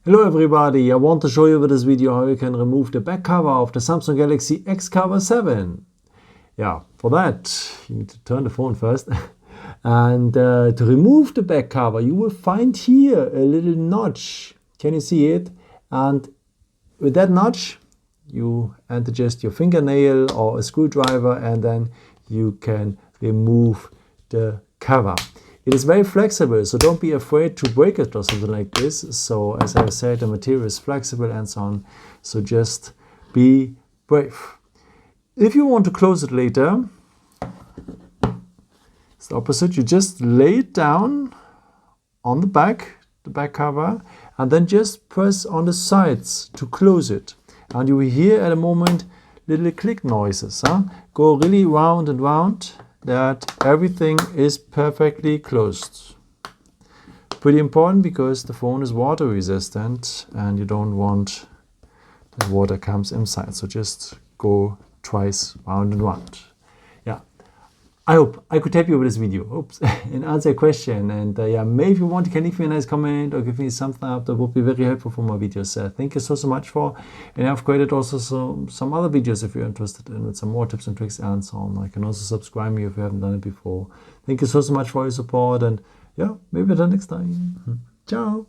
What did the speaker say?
Hello everybody, I want to show you with this video how you can remove the back cover of the Samsung Galaxy Xcover7. Yeah, for that you need to turn the phone first. And to remove the back cover you will find here a little notch. Can you see it? And with that notch you enter just your fingernail or a screwdriver and then you can remove the cover. It is very flexible, so don't be afraid to break it or something like this. So as I said, the material is flexible and so on, so just be brave. If you want to close it later, it's the opposite. You just lay it down on the back cover, and then just press on the sides to close it. And you will hear at a moment little click noises. Go really round and round, that everything is perfectly closed. Pretty important because the phone is water resistant and you don't want that water comes inside. So just go twice round and round. Yeah, I hope I could help you with this video. Oops, and answer a question. And yeah, maybe if you want, you can leave me a nice comment or give me some thumbs up. That would be very helpful for my videos. Thank you so much for. And I've created also some other videos if you're interested in with some more tips and tricks and so on. I can also subscribe me if you haven't done it before. Thank you so much for your support, and yeah, maybe until next time. Ciao.